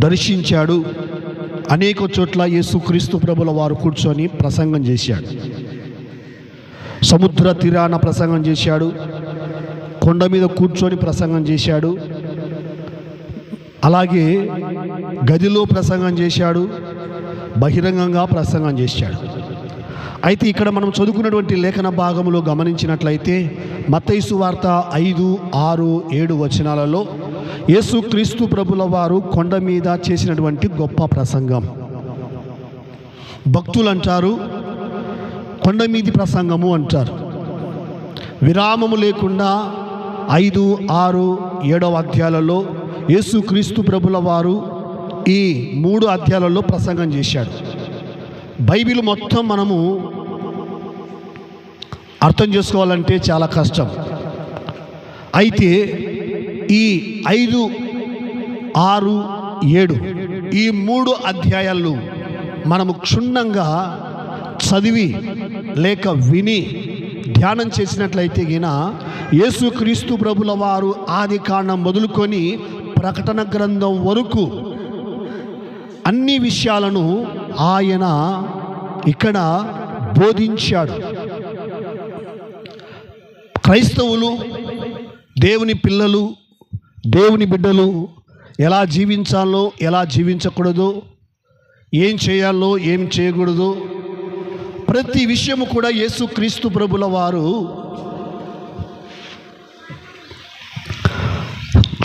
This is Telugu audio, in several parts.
దర్శించాడు. అనేక చోట్ల యేసుక్రీస్తు ప్రభుల వారు కూర్చొని ప్రసంగం చేశాడు. సముద్ర తీరాన ప్రసంగం చేశాడు, కొండ మీద కూర్చొని ప్రసంగం చేశాడు, అలాగే గదిలో ప్రసంగం చేశాడు, బహిరంగంగా ప్రసంగం చేశాడు. అయితే ఇక్కడ మనం చదువుకున్నటువంటి లేఖన భాగంలో గమనించినట్లయితే మత్తయి సువార్త 5, 6, 7 వచనాలలో యేసుక్రీస్తు ప్రభుల వారు కొండ మీద చేసినటువంటి గొప్ప ప్రసంగం. భక్తులు అంటారు కొండ మీది ప్రసంగము అంటారు. విరామము లేకుండా 5, 6, 7 అధ్యాయాలలో యేసుక్రీస్తు ప్రభుల వారు ఈ 3 అధ్యాయాలలో ప్రసంగం చేశాడు. బైబిల్ మొత్తం మనము అర్థం చేసుకోవాలంటే చాలా కష్టం. అయితే ఈ 5, 6, 7 ఈ 3 అధ్యాయాలు మనము క్షుణ్ణంగా చదివి లేక విని ధ్యానం చేసినట్లయితే గిన యేసుక్రీస్తు ప్రభుల వారు ఆది కాండం మొదలుకొని ప్రకటన గ్రంథం వరకు అన్ని విషయాలను ఆయన ఇక్కడ బోధించాడు. క్రైస్తవులు, దేవుని పిల్లలు, దేవుని బిడ్డలు ఎలా జీవించాలో, ఎలా జీవించకూడదో, ఏం చేయాలో, ఏం చేయకూడదో ప్రతి విషయము కూడా యేసుక్రీస్తు ప్రభుల వారు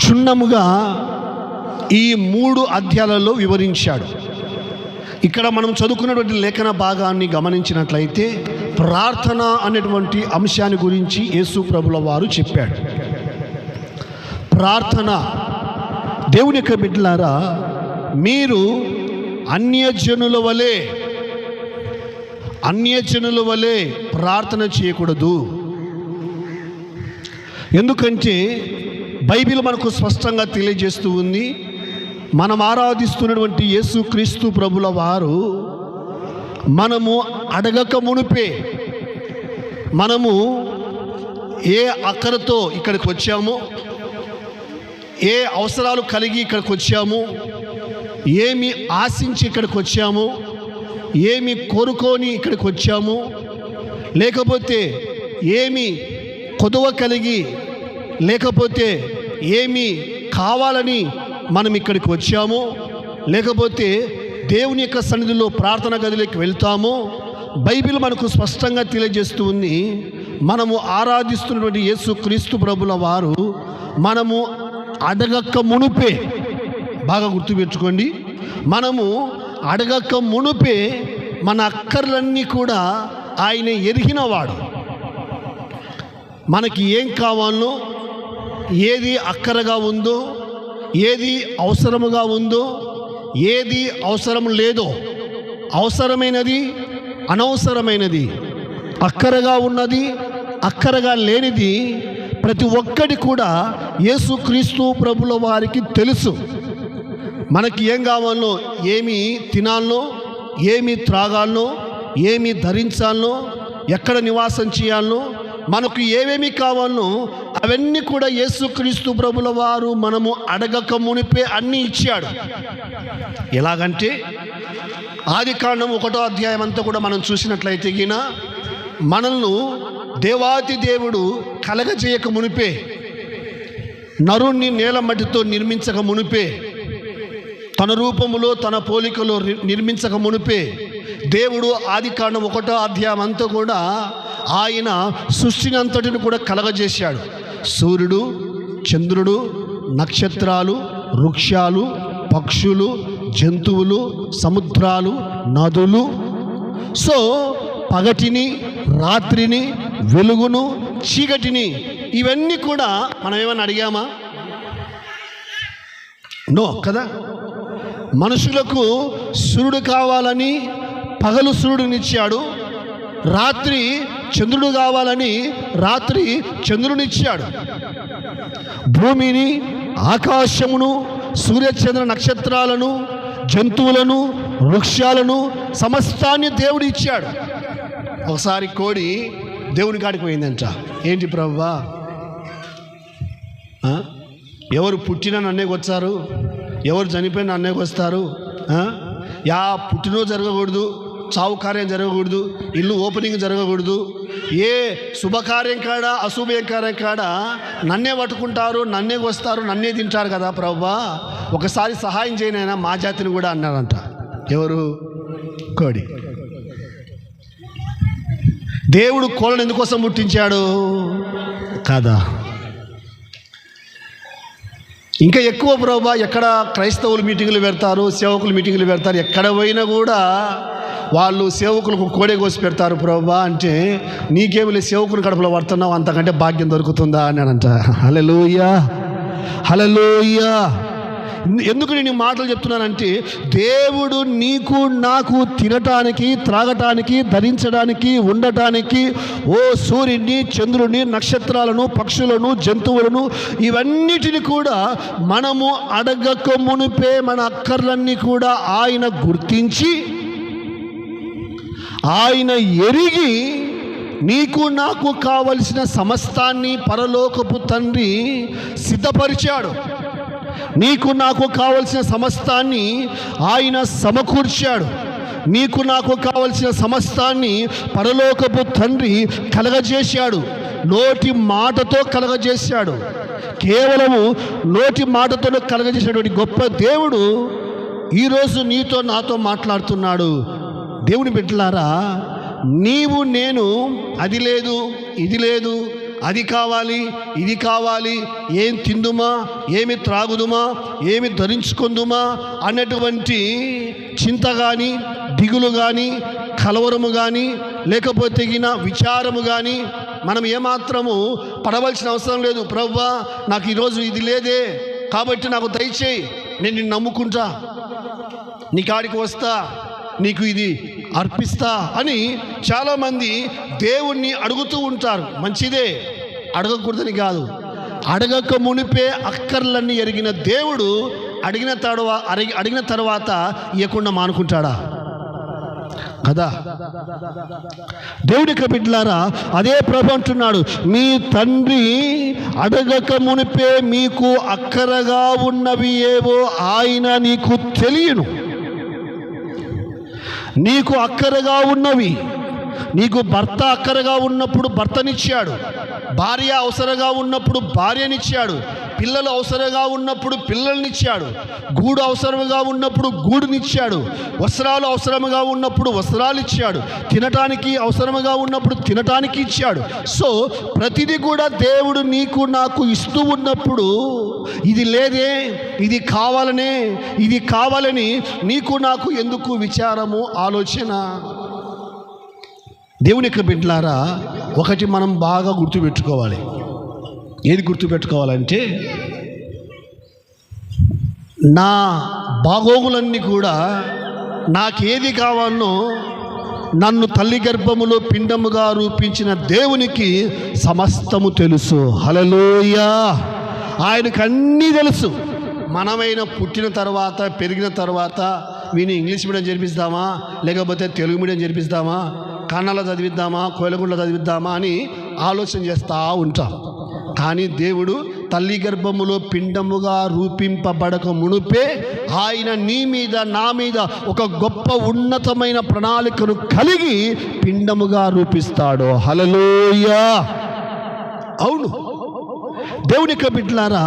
క్షుణ్ణముగా ఈ 3 అధ్యాయాలలో వివరించాడు. ఇక్కడ మనం చదువుకున్నటువంటి లేఖన భాగాన్ని గమనించినట్లయితే ప్రార్థన అనేటువంటి అంశాన్ని గురించి యేసు ప్రభుల వారు చెప్పాడు. ప్రార్థన, దేవుని యొక్క బిడ్డలారా, మీరు అన్యజనుల వలె ప్రార్థన చేయకూడదు. ఎందుకంటే బైబిల్ మనకు స్పష్టంగా తెలియజేస్తూ ఉంది, మనం ఆరాధిస్తున్నటువంటి యేసుక్రీస్తు ప్రభుల వారు మనము అడగక మునిపే, మనము ఏ అక్కరతో ఇక్కడికి వచ్చామో, ఏ అవసరాలు కలిగి ఇక్కడికి వచ్చామో, ఏమి ఆశించి ఇక్కడికి వచ్చామో, ఏమి కోరుకొని ఇక్కడికి వచ్చామో, లేకపోతే ఏమి కొదువ కలిగి, లేకపోతే ఏమి కావాలని మనం ఇక్కడికి వచ్చామో, లేకపోతే దేవుని యొక్క సన్నిధిలో ప్రార్థన గదిలోకి వెళ్తామో, బైబిల్ మనకు స్పష్టంగా తెలియజేస్తూ ఉంది. మనము ఆరాధిస్తున్నటువంటి యేసుక్రీస్తు ప్రభుల వారు మనము అడగక మునుపే, బాగా గుర్తుపెట్టుకోండి, మనము అడగక మునుపే మన అక్కర్లన్నీ కూడా ఆయన ఎరిగినవాడు. మనకి ఏం కావాలో, ఏది అక్కరగా ఉందో, ఏది అవసరముగా ఉందో, ఏది అవసరం లేదో, అవసరమైనది, అనవసరమైనది, అక్కరగా ఉన్నది, అక్కరగా లేనిది ప్రతి ఒక్కటి కూడా యేసుక్రీస్తు ప్రభుల వారికి తెలుసు. మనకి ఏం కావాలో, ఏమి తినాలో, ఏమి త్రాగాలో, ఏమి ధరించాలో, ఎక్కడ నివాసం చేయాలో, మనకు ఏమేమి కావాలో అవన్నీ కూడా యేసుక్రీస్తు ప్రభుల వారు మనము అడగక మునిపే అన్నీ ఇచ్చాడు. ఎలాగంటే ఆది కాండం 1వ అధ్యాయం అంతా కూడా మనం చూసినట్లయితే గిన మనల్ని దేవాతి దేవుడు కలగజేయక మునిపే, నరుణ్ణి నేల మట్టితో నిర్మించక మునిపే, తన రూపములో తన పోలికలో నిర్మించక మునిపే దేవుడు ఆది కాండం 1వ అధ్యాయం అంతా కూడా ఆయన సృష్టిని అంతటిని కూడా కలగజేశాడు. సూర్యుడు, చంద్రుడు, నక్షత్రాలు, వృక్షాలు, పక్షులు, జంతువులు, సముద్రాలు, నదులు, సో పగటిని, రాత్రిని, వెలుగును, చీకటిని, ఇవన్నీ కూడా మనం ఏమైనా అడిగామా? నో కదా. మనుషులకు సూర్యుడు కావాలని పగలు సూర్యుడినిచ్చాడు, రాత్రి చంద్రుడు కావాలని రాత్రి చంద్రునిచ్చాడు. భూమిని, ఆకాశమును, సూర్యచంద్ర నక్షత్రాలను, జంతువులను, వృక్షాలను, సమస్తాన్ని దేవుడు ఇచ్చాడు. ఒకసారి కోడి దేవుని కాడికి పోయిందంట. ఏంటి ప్రభువా, ఎవరు పుట్టిన నన్నే వచ్చారు, ఎవరు చనిపోయిన అన్నయ్యకు వస్తారు. యా పుట్టినరోజు జరగకూడదు, చావు కార్యం జరగకూడదు, ఇల్లు ఓపెనింగ్ జరగకూడదు, ఏ శుభకార్యం కాడ అశుభం కార్యం కాడ నన్నే పట్టుకుంటారు, నన్నే వస్తారు, నన్నే తింటారు కదా ప్రభువా, ఒకసారి సహాయం చేయనైనా మా జాతిని కూడా అన్నారంట. ఎవరు? కోడి. దేవుడు కోళ్ళను ఎందుకోసం పుట్టించాడు కదా. ఇంకా ఎక్కువ ప్రభువా, ఎక్కడ క్రైస్తవులు మీటింగులు పెడతారు, సేవకులు మీటింగులు పెడతారు, ఎక్కడ పోయినా కూడా వాళ్ళు సేవకులకు కోడే కోసి పెడతారు ప్రభువా అంటే, నీకేమి లేదు, సేవకుని కడుపులో పడుతున్నావు, అంతకంటే భాగ్యం దొరుకుతుందా అని అంట. హల్లెలూయా, హల్లెలూయా. ఎందుకు నేను మాటలు చెప్తున్నానంటే, దేవుడు నీకు నాకు తినటానికి, త్రాగటానికి, ధరించడానికి, ఉండటానికి ఓ సూర్యుడిని, చంద్రుడిని, నక్షత్రాలను, పక్షులను, జంతువులను, ఇవన్నిటిని కూడా మనము అడగక మునిపే మన అక్కర్లన్నీ కూడా ఆయన గుర్తించి, ఆయన ఎరిగి నీకు నాకు కావలసిన సమస్తాన్ని పరలోకపు తండ్రి సిద్ధపరిచాడు. నీకు నాకు కావలసిన సమస్తాన్ని ఆయన సమకూర్చాడు. నీకు నాకు కావలసిన సమస్తాన్ని పరలోకపు తండ్రి కలగజేశాడు. నోటి మాటతో కలగజేశాడు. కేవలము నోటి మాటతో కలగజేసినటువంటి గొప్ప దేవుడు ఈరోజు నీతో నాతో మాట్లాడుతున్నాడు. దేవుని బిడ్డలారా, నీవు నేను అది లేదు, ఇది లేదు, అది కావాలి, ఇది కావాలి, ఏం తిందుమా, ఏమి త్రాగుదుమా, ఏమి ధరించుకుందుమా అన్నటువంటి చింత కానీ, దిగులు కానీ, కలవరము కానీ, లేకపోతే విచారము కానీ మనం ఏమాత్రము పడవలసిన అవసరం లేదు. ప్రభువా, నాకు ఈరోజు ఇది లేదే, కాబట్టి నాకు దయచేయి, నేను నిన్ను నమ్ముకుంటా, నీ కాడికి వస్తా, నీకు ఇది అర్పిస్తా అని చాలామంది దేవుణ్ణి అడుగుతూ ఉంటారు. మంచిదే, అడగకూడదని కాదు. అడగక మునిపే అక్కర్లన్నీ ఎరిగిన దేవుడు అడిగిన తర్వాత ఇవ్వకుండా మానుకుంటాడా కదా. దేవుడి బిడ్డలారా, అదే ప్రభు అంటున్నాడు, మీ తండ్రి అడగక మునిపే మీకు అక్కరగా ఉన్నవి ఏవో ఆయన నీకు తెలియను. నీకు అక్కరగా ఉన్నవి, నీకు భర్త అక్కరగా ఉన్నప్పుడు భర్తనిచ్చాడు, భార్య అవసరంగా ఉన్నప్పుడు భార్యనిచ్చాడు, పిల్లలు అవసరంగా ఉన్నప్పుడు పిల్లల్నిచ్చాడు, గూడు అవసరంగా ఉన్నప్పుడు గూడునిచ్చాడు, వస్త్రాలు అవసరముగా ఉన్నప్పుడు వస్త్రాలు ఇచ్చాడు, తినటానికి అవసరముగా ఉన్నప్పుడు తినటానికి ఇచ్చాడు. సో ప్రతిదీ కూడా దేవుడు నీకు నాకు ఇస్తూ ఉన్నప్పుడు, ఇది లేదే, ఇది కావాలనే, ఇది కావాలని నీకు నాకు ఎందుకు విచారము, ఆలోచన? దేవుని యొక్క బిడ్డలారా, ఒకటి మనం బాగా గుర్తుపెట్టుకోవాలి. ఏది గుర్తుపెట్టుకోవాలంటే, నా బాగోగులన్నీ కూడా నాకేది కావాలనో నన్ను తల్లి గర్భములో పిండముగా రూపించిన దేవునికి సమస్తము తెలుసు. హల్లెలూయా. ఆయనకు అన్నీ తెలుసు. మనమైన పుట్టిన తర్వాత, పెరిగిన తర్వాత వీని ఇంగ్లీష్ మీడియం చేర్పిస్తామా, లేకపోతే తెలుగు మీడియం చేర్పిస్తామా, కన్నడలో చదివిద్దామా, కోయలగుండలో చదివిద్దామా అని ఆలోచన చేస్తూ ఉంటాం. కానీ దేవుడు తల్లి గర్భములో పిండముగా రూపింపబడక మునుపే ఆయన నీ మీద, నా మీద ఒక గొప్ప ఉన్నతమైన ప్రణాళికను కలిగి పిండముగా రూపిస్తాడు. హల్లెలూయా. అవును, దేవుని యొక్క బిడ్డలారా,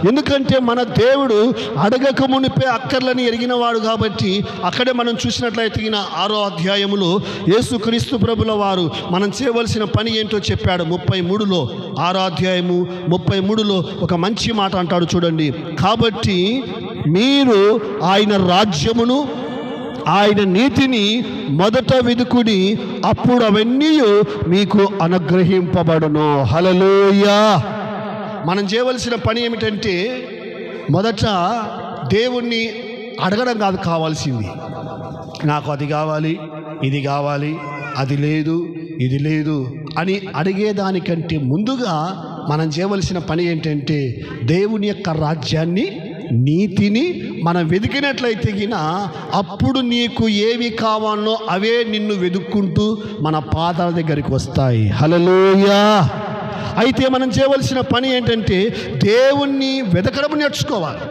ఎందుకంటే మన దేవుడు అడగక మునిపే అక్కర్లని ఎరిగినవాడు కాబట్టి, అక్కడే మనం చూసినట్లయితే 6వ అధ్యాయములో యేసుక్రీస్తు ప్రభుల వారు మనం చేయవలసిన పని ఏంటో చెప్పాడు. 33లో 6వ అధ్యాయము 33లో ఒక మంచి మాట అంటాడు చూడండి. కాబట్టి మీరు ఆయన రాజ్యమును, ఆయన నీతిని మొదట వెదుకుడి, అప్పుడు అవన్నీ మీకు అనుగ్రహింపబడును. హల్లెలూయా. మనం చేయవలసిన పని ఏమిటంటే, మొదట దేవుణ్ణి అడగడం కాదు కావాల్సింది. నాకు అది కావాలి, ఇది కావాలి, అది లేదు, ఇది లేదు అని అడిగేదానికంటే ముందుగా మనం చేయవలసిన పని ఏంటంటే, దేవుని యొక్క రాజ్యాన్ని, నీతిని మనం వెతికినట్లయితే అప్పుడు నీకు ఏవి కావాలో అవే నిన్ను వెతుక్కుంటూ మన పాదాల దగ్గరికి వస్తాయి. హల్లెలూయా. అయితే మనం చేయవలసిన పని ఏంటంటే, దేవుణ్ణి వెతకడం నేర్చుకోవాలి.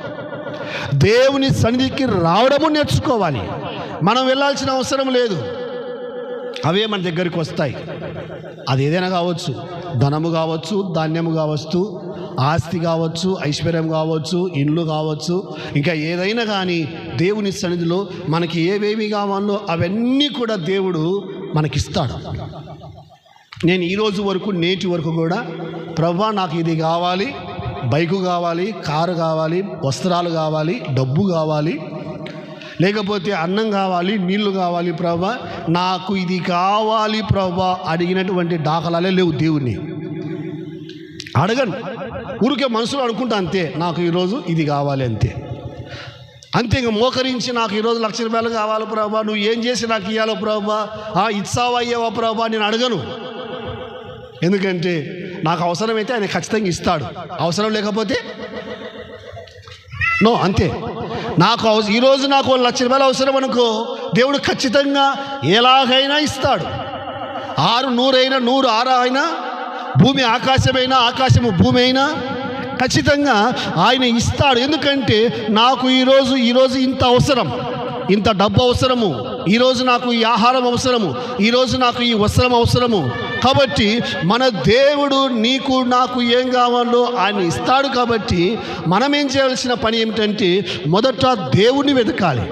దేవుని సన్నిధికి రావడము నేర్చుకోవాలి. మనం వెళ్ళాల్సిన అవసరం లేదు, అవే మన దగ్గరికి వస్తాయి. అది ఏదైనా కావచ్చు, ధనము కావచ్చు, ధాన్యము కావచ్చు, ఆస్తి కావచ్చు, ఐశ్వర్యం కావచ్చు, ఇండ్లు కావచ్చు, ఇంకా ఏదైనా కానీ దేవుని సన్నిధిలో మనకి ఏవేవి కావాలో అవన్నీ కూడా దేవుడు మనకిస్తాడు. నేను ఈరోజు వరకు, నేటి వరకు కూడా ప్రభువా నాకు ఇది కావాలి, బైకు కావాలి, కారు కావాలి, వస్త్రాలు కావాలి, డబ్బు కావాలి, లేకపోతే అన్నం కావాలి, నీళ్లు కావాలి ప్రభువా, నాకు ఇది కావాలి ప్రభువా అడిగినటువంటి దాఖలాలే లేవు. దేవుణ్ణి అడగను, ఊరికే మనసులో అనుకుంటా అంతే, నాకు ఈరోజు ఇది కావాలి అంతే. ఇంక మోకరించి నాకు ఈరోజు ₹1,00,000 కావాలి ప్రభువా, నువ్వు ఏం చేసి నాకు ఇవ్వాలో ప్రభువా, ఇచ్చావా అయ్యావా ప్రభువా నేను అడగను. ఎందుకంటే నాకు అవసరమైతే ఆయన ఖచ్చితంగా ఇస్తాడు, అవసరం లేకపోతే నో, అంతే. నాకు ఈరోజు నాకు ₹1,00,000 అవసరం అనుకో, దేవుడు ఖచ్చితంగా ఎలాగైనా ఇస్తాడు. 6 100 అయినా, 100 6 అయినా, భూమి ఆకాశమైనా, ఆకాశము భూమి అయినా ఖచ్చితంగా ఆయన ఇస్తాడు. ఎందుకంటే నాకు ఈరోజు ఇంత అవసరం, ఇంత డబ్బు అవసరము, ఈరోజు నాకు ఈ ఆహారం అవసరము, ఈరోజు నాకు ఈ వస్త్రం అవసరము. కాబట్టి మన దేవుడు నీకు నాకు ఏం కావాలో ఆయన ఇస్తాడు. కాబట్టి మనం ఏం చేయాల్సిన పని ఏమిటంటే మొదట దేవుని వెతకాలి,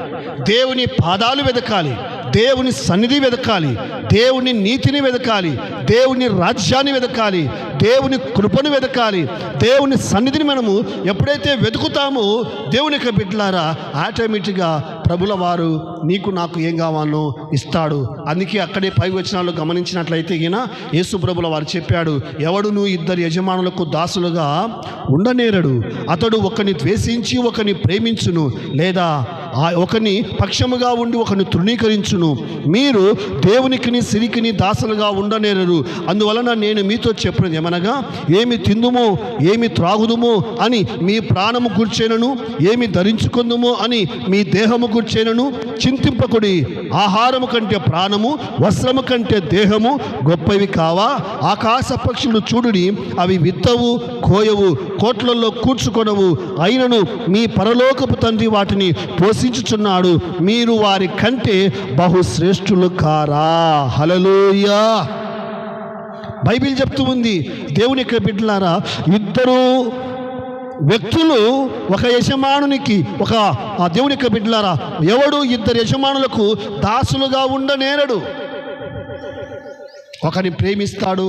దేవుని పాదాలు వెతకాలి, దేవుని సన్నిధి వెతకాలి, దేవుని నీతిని వెతకాలి, దేవుని రాజ్యాన్ని వెతకాలి, దేవుని కృపను వెతకాలి. దేవుని సన్నిధిని మనము ఎప్పుడైతే వెతుకుతామో దేవుని యొక్క బిడ్డలారా ఆటోమేటిక్గా ప్రభుల వారు నీకు నాకు ఏం కావాలో ఇస్తాడు. అందుకే అక్కడే పై వచనాల్లో గమనించినట్లయితే ఈయన యేసు ప్రభుల వారు చెప్పాడు, ఎవడును 2 యజమానులకు దాసులుగా ఉండనేరడు, అతడు ఒకని ద్వేషించి ఒకని ప్రేమించును, లేదా ఒకని పక్షముగా ఉండి ఒకని తృణీకరించును. మీరు దేవునికిని సిరికిని దాసులుగా ఉండనేరరు. అందువలన నేను మీతో చెప్పినది ఏమనగా, ఏమి తిందుమో ఏమి త్రాగుదుమో అని మీ ప్రాణము కూర్చేనను, ఏమి ధరించుకుందుమో అని మీ దేహము కూర్చేనను చింతింపకుడి. ఆహారము కంటే ప్రాణము, వస్త్రము కంటే దేహము గొప్పవి కావా? ఆకాశ పక్షులు చూడుడి, అవి విత్తవు, కోయవు, కోట్లలో కూర్చుకొనవు, అయినను మీ పరలోకపు తండ్రి వాటిని పోషించుచున్నాడు. మీరు వారి కంటే బహుశ్రేష్ఠులు కారా? హల్లెలూయా. బైబిల్ చెప్తూ ఉంది, దేవుని యొక్క బిడ్డలారా, 2 వ్యక్తులు ఒక యజమానునికి, ఆ దేవుని యొక్క బిడ్డలారా, ఎవడు 2 యజమానులకు దాసులుగా ఉండనేరడు. ఒకరిని ప్రేమిస్తాడు,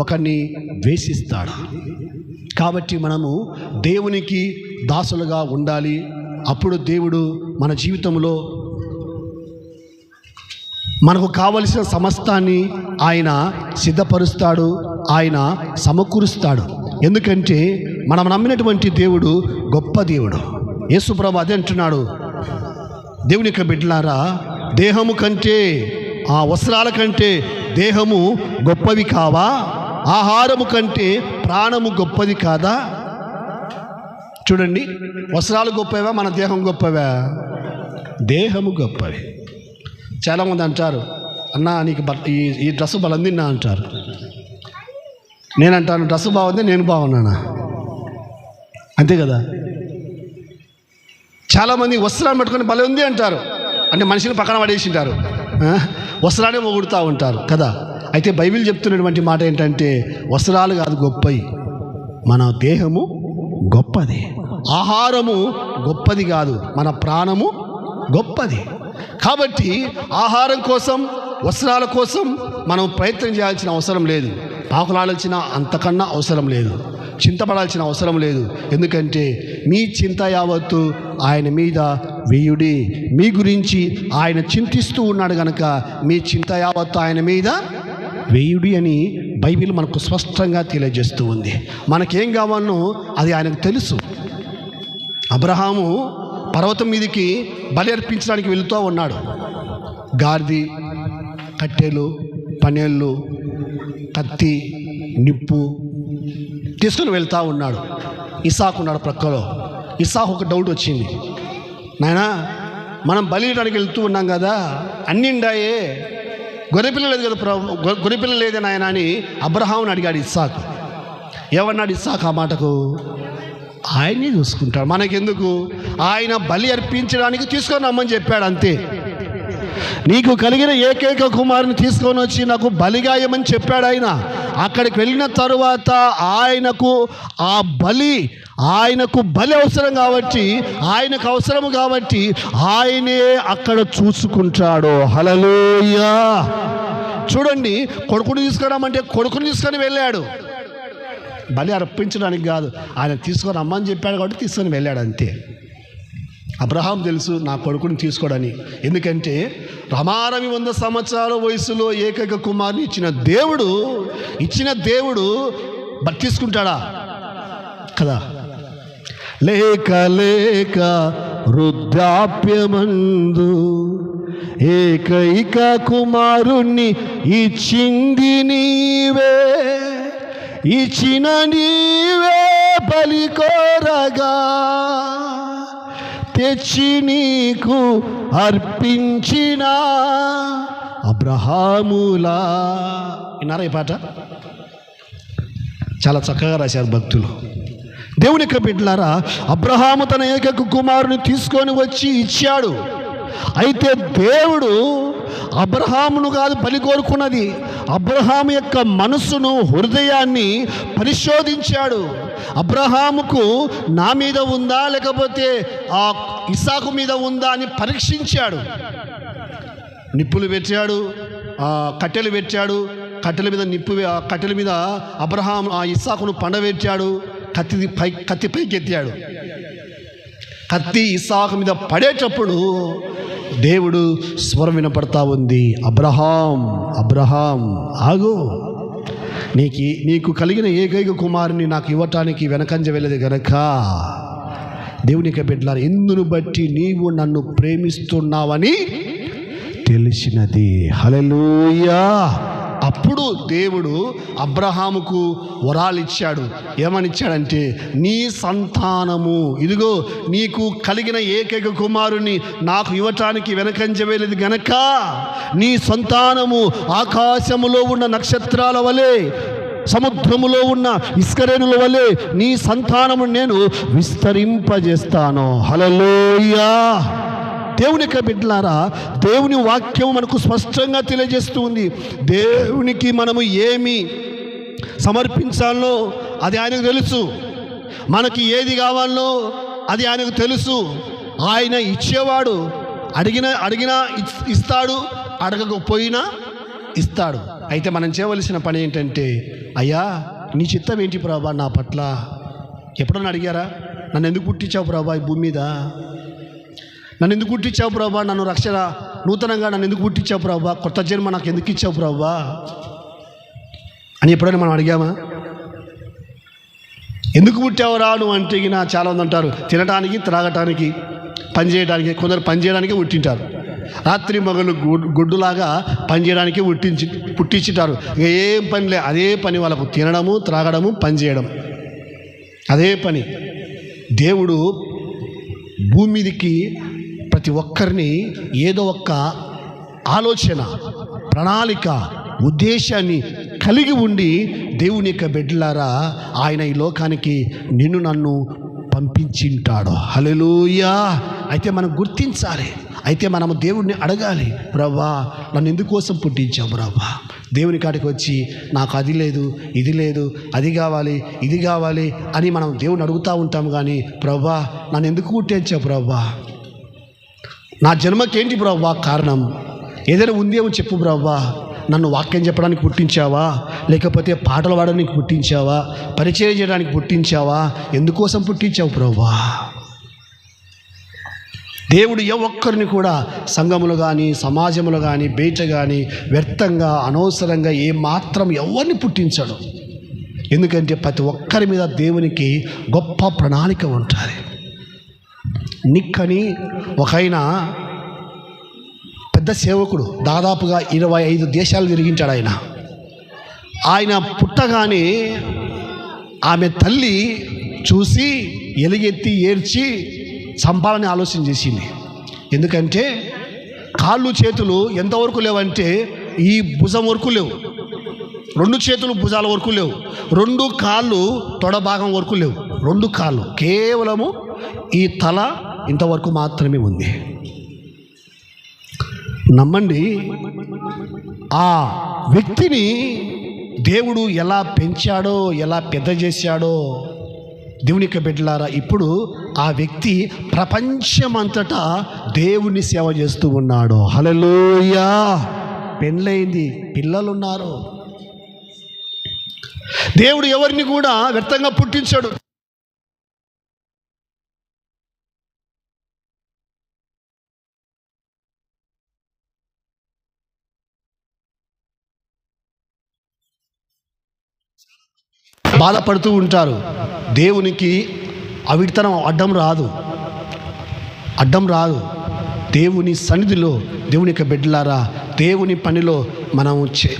ఒకరిని ద్వేషిస్తాడు. కాబట్టి మనము దేవునికి దాసులుగా ఉండాలి. అప్పుడు దేవుడు మన జీవితంలో మనకు కావలసిన సమస్తాన్ని ఆయన సిద్ధపరుస్తాడు, ఆయన సమకూరుస్తాడు. ఎందుకంటే మనం నమ్మినటువంటి దేవుడు గొప్ప దేవుడు. యేసు ప్రభువు అదే అంటున్నాడు, దేవుని యొక్క బిడ్డలారా, దేహము కంటే, ఆ వస్త్రాల కంటే దేహము గొప్పవి కావా? ఆహారము కంటే ప్రాణము గొప్పది కాదా? చూడండి, వస్త్రాలు గొప్పవా, మన దేహం గొప్పవా? దేహము గొప్పవి. చాలామంది అంటారు, అన్నా నీకు ఈ డ్రెస్సు బలందిన్నా అంటారు. నేనంటాను, డ్రెస్సు బాగుంది, నేను బాగున్నానా? అంతే కదా. చాలామంది వస్త్రాన్ని పట్టుకొని భలే ఉంది అంటారు, అంటే మనిషిని పక్కన పడేసింటారు, వస్త్రాన్ని పొగుడుతూ ఉంటారు కదా. అయితే బైబిల్ చెప్తున్నటువంటి మాట ఏంటంటే, వస్త్రాలు కాదు గొప్పవి, మన దేహము గొప్పది. ఆహారము గొప్పది కాదు, మన ప్రాణము గొప్పది. కాబట్టి ఆహారం కోసం, వస్త్రాల కోసం మనం ప్రయత్నం చేయాల్సిన అవసరం లేదు, పాకులాడాల్సిన అంతకన్నా అవసరం లేదు, చింతపడాల్సిన అవసరం లేదు. ఎందుకంటే మీ చింత యావత్తు ఆయన మీద వేయుడి. మీ గురించి ఆయన చింతిస్తూ ఉన్నాడు కనుక మీ చింత యావత్తు ఆయన మీద వేయుడి అని బైబిల్ మనకు స్పష్టంగా తెలియజేస్తూ ఉంది. మనకేం కావాలనో అది ఆయనకు తెలుసు. అబ్రహాము పర్వతం మీదకి బలి అర్పించడానికి వెళుతూ ఉన్నాడు. గాడిద, కట్టెలు, పనేళ్ళు, కత్తి, నిప్పు తీసుకుని వెళ్తూ ఉన్నాడు. ఇస్సాకు ఉన్నాడు ప్రక్కలో. ఇస్సాకు ఒక డౌట్ వచ్చింది, నాయనా మనం బలి ఇవ్వడానికి వెళ్తూ ఉన్నాం కదా, అన్నీ ఉండాయే, గొర్రెపిల్ల లేదు కదా, గొర్రెపిల్ల లేదే నాయన అని అబ్రహాముని అడిగాడు ఇస్సాకు. ఏమన్నాడు ఇస్సాకు ఆ మాటకు? ఆయనే చూసుకుంటాడు. మనకెందుకు? ఆయన బలి అర్పించడానికి తీసుకొని రమ్మని చెప్పాడు అంతే. నీకు కలిగిన ఏకైక కుమారుని తీసుకొని వచ్చి నాకు బలిగాయమని చెప్పాడు ఆయన. అక్కడికి వెళ్ళిన తరువాత ఆయనకు బలి అవసరం కాబట్టి, ఆయనకు అవసరము కాబట్టి ఆయనే అక్కడ చూసుకుంటాడు. హల్లెలూయా. చూడండి, కొడుకుని తీసుకురామంటే కొడుకుని తీసుకొని వెళ్ళాడు. బలి అర్పించడానికి కాదు, ఆయన తీసుకొని రమ్మని చెప్పాడు కాబట్టి తీసుకొని వెళ్ళాడు అంతే. అబ్రహాం తెలుసు నా కొడుకుని తీసుకోడని. ఎందుకంటే రమారమి 100 సంవత్సరాల వయసులో ఏకైక కుమారుని ఇచ్చిన దేవుడు తీసుకుంటాడా? కదా. లేక వృద్ధాప్యమందు ఏకైక కుమారుణ్ణి ఇచ్చింది నీవే, ఇచ్చిన నీవే బలి కోరగా తెచ్చి నీకు అర్పించిన అబ్రహాములా. విన్నారా ఈ పాట? చాలా చక్కగా రాశారు భక్తులు. దేవుని యొక్క బిడ్డలారా, అబ్రహాము తన ఏకైక కుమారుని తీసుకొని వచ్చి ఇచ్చాడు. అయితే దేవుడు అబ్రహామును కాదు బలి కోరుకున్నది, అబ్రహాము యొక్క మనస్సును, హృదయాన్ని పరిశోధించాడు. అబ్రహాముకు నా మీద ఉందా లేకపోతే ఆ ఇస్సాకు మీద ఉందా అని పరీక్షించాడు. నిప్పులు పెట్టాడు, కట్టెలు పెట్టాడు, కట్టెల మీద అబ్రహాము ఆ ఇస్సాకును పండబెట్టాడు. కత్తి పైకి ఎత్తాడు. కత్తి ఇస్సాకు మీద పడేటప్పుడు దేవుడు స్వరం వినపడతా ఉంది, అబ్రహాం అబ్రహాం ఆగు, నీకు కలిగిన ఏకైక కుమారుని నాకు ఇవ్వటానికి వెనకంజ వెళ్ళదు గనక. దేవుని యొక్క బిడ్డలారా, ఎందును బట్టి నీవు నన్ను ప్రేమిస్తున్నావని తెలిసినది. హల్లెలూయా. అప్పుడు దేవుడు అబ్రహాముకు వరాలు ఇచ్చాడు. ఏమని ఇచ్చాడంటే, నీ సంతానము, ఇదిగో నీకు కలిగిన ఏకైక కుమారుని నాకు ఇవ్వటానికి వెనకంజవేలేదు గనక నీ సంతానము ఆకాశములో ఉన్న నక్షత్రాల వలె, సముద్రములో ఉన్న ఇస్కరేణుల వలె నీ సంతానము నేను విస్తరింపజేస్తాను. హల్లెలూయా. దేవుని యొక్క బిడ్డలారా, దేవుని వాక్యం మనకు స్పష్టంగా తెలియజేస్తూ ఉంది. దేవునికి మనము ఏమి సమర్పించాలో అది ఆయనకు తెలుసు. మనకి ఏది కావాలో అది ఆయనకు తెలుసు. ఆయన ఇచ్చేవాడు. అడిగినా ఇస్తాడు, అడగకపోయినా ఇస్తాడు. అయితే మనం చేయవలసిన పని ఏంటంటే, అయ్యా నీ చిత్తం ఏంటి ప్రభా నా పట్ల? ఎప్పుడన్నా అడిగారా? నన్ను ఎందుకు పుట్టించావు ప్రభా ఈ భూమి మీద? నన్ను ఎందుకు పుట్టించావు ప్రభా? నన్ను రక్షణ నూతనంగా నన్ను ఎందుకు పుట్టించావు ప్రభా? కొత్త జన్మ నాకు ఎందుకు ఇచ్చావు ప్రభా అని ఎప్పుడైనా మనం అడిగామా? ఎందుకు పుట్టావురా నువ్వు అంటే చాలామంది అంటారు, తినడానికి, త్రాగటానికి, పని చేయడానికి. కొందరు పని చేయడానికే పుట్టింటారు. రాత్రి మగలు గొడ్డులాగా పని చేయడానికే పుట్టించుంటారు. ఇక ఏం పని లే, అదే పని వాళ్ళకు, తినడము, త్రాగడము, పని చేయడం, అదే పని. దేవుడు భూమి మీదకి ప్రతి ఒక్కరిని ఏదో ఒక్క ఆలోచన, ప్రణాళిక, ఉద్దేశాన్ని కలిగి ఉండి, దేవుని యొక్క బిడ్డలారా, ఆయన ఈ లోకానికి నిన్ను నన్ను పంపించింటాడు. హల్లెలూయా. అయితే మనం గుర్తించాలి. అయితే మనము దేవుడిని అడగాలి, ప్రభా నన్ను ఎందుకోసం పుట్టించావు ప్రభా? దేవుని కాడికి వచ్చి నాకు అది లేదు, ఇది లేదు, అది కావాలి, ఇది కావాలి అని మనం దేవుని అడుగుతూ ఉంటాం. కానీ ప్రభా నన్ను ఎందుకు పుట్టించావు ప్రభా? నా జన్మకేంటి ప్రభా కారణం? ఏదైనా ఉందేమో చెప్పు ప్రభా. నన్ను వాక్యం చెప్పడానికి పుట్టించావా, లేకపోతే పాటలు పాడడానికి పుట్టించావా, పరిచయం చేయడానికి పుట్టించావా? ఎందుకోసం పుట్టించావు ప్రభా? దేవుడు ఏ ఒక్కరిని కూడా సంఘములు కానీ, సమాజములు కానీ, బయట కానీ వ్యర్థంగా, అనవసరంగా ఏమాత్రం ఎవరిని పుట్టించాడు. ఎందుకంటే ప్రతి ఒక్కరి మీద దేవునికి గొప్ప ప్రణాళిక ఉంటుంది. నిక్ అని ఒక ఆయన పెద్ద సేవకుడు, దాదాపుగా 25 దేశాలు తిరిగించాడు ఆయన. ఆయన పుట్టగానే ఆమె తల్లి చూసి ఎలుగెత్తి ఏడ్చి చంపాలని ఆలోచన చేసింది. ఎందుకంటే కాళ్ళు చేతులు ఎంతవరకు లేవంటే ఈ భుజం వరకు లేవు. 2 చేతులు భుజాల వరకు లేవు, 2 కాళ్ళు తొడ భాగం వరకు లేవు, 2 కాళ్ళు కేవలము ఈ తల ఇంతవరకు మాత్రమే ఉంది. నమ్మండి, ఆ వ్యక్తిని దేవుడు ఎలా పెంచాడో, ఎలా పెద్ద చేశాడో దేవుని యొక్క బిడ్డలారా, ఇప్పుడు ఆ వ్యక్తి ప్రపంచమంతటా దేవుని సేవ చేస్తూ ఉన్నాడు. హల్లెలూయా. పెళ్ళయింది, పిల్లలున్నారు. దేవుడు ఎవరిని కూడా వ్యర్థంగా పుట్టించాడు. బాధపడుతూ ఉంటారు. దేవునికి అవిడితనం అడ్డం రాదు. దేవుని సన్నిధిలో దేవుని యొక్క బిడ్డలారా, దేవుని పనిలో మనం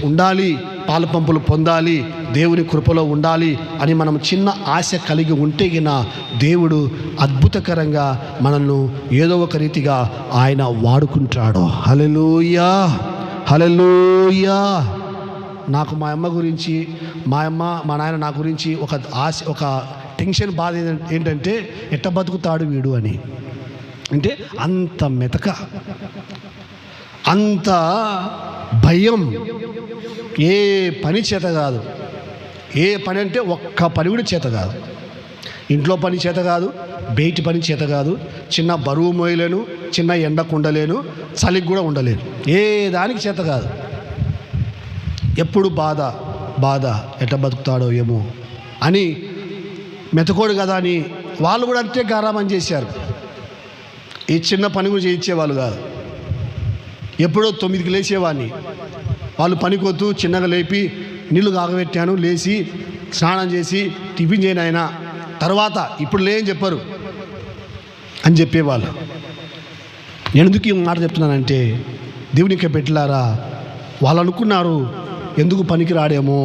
ఉండాలి, పాల పంపులు పొందాలి, దేవుని కృపలో ఉండాలి అని మనం చిన్న ఆశ కలిగి ఉంటే గిన దేవుడు అద్భుతకరంగా మనల్ని ఏదో ఒక రీతిగా ఆయన వాడుకుంటాడు. హల్లెలూయా, హల్లెలూయా. నాకు మా అమ్మ గురించి, మా నాయన నా గురించి ఒక ఆశ, ఒక టెన్షన్, బాధ ఏంటంటే ఎట్ట బతుకుతాడు వీడు అని. అంటే అంత మెతక, అంత భయం, ఏ పని చేత కాదు. ఏ పని అంటే ఒక్క పని కూడా చేత కాదు. ఇంట్లో పని చేత కాదు, బయటి పని చేత కాదు, చిన్న బరువు మోయలేను, చిన్న ఎండకు ఉండలేను, చలికి కూడా ఉండలేను, ఏ దానికి చేత కాదు. ఎప్పుడు బాధ ఎట్ట బతుకుతాడో ఏమో అని, మెతకోడు కదా అని వాళ్ళు కూడా అంతే గారాబం చేశారు. ఈ చిన్న పని కూడా చేయించేవాళ్ళు కాదు. ఎప్పుడో 9కి లేచేవాడిని, వాళ్ళు పనికొత్తూ చిన్నగా లేపి నీళ్లు కాగబెట్టాను, లేచి స్నానం చేసి టిఫిన్ చేయను ఆయన, తర్వాత ఇప్పుడు లేని చెప్పరు అని చెప్పేవాళ్ళు. నేను ఎందుకు ఈ మాట చెప్తున్నానంటే, దేవునికి బిడ్డలారా, వాళ్ళు అనుకున్నారు ఎందుకు పనికి రాడేమో,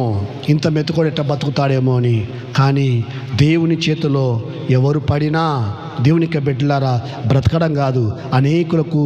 ఇంత మెతుకోడు ఎట్ట బతుకుతాడేమో అని. కానీ దేవుని చేతిలో ఎవరు పడినా దేవునికి బిడ్డలారా బ్రతకడం కాదు, అనేకులకు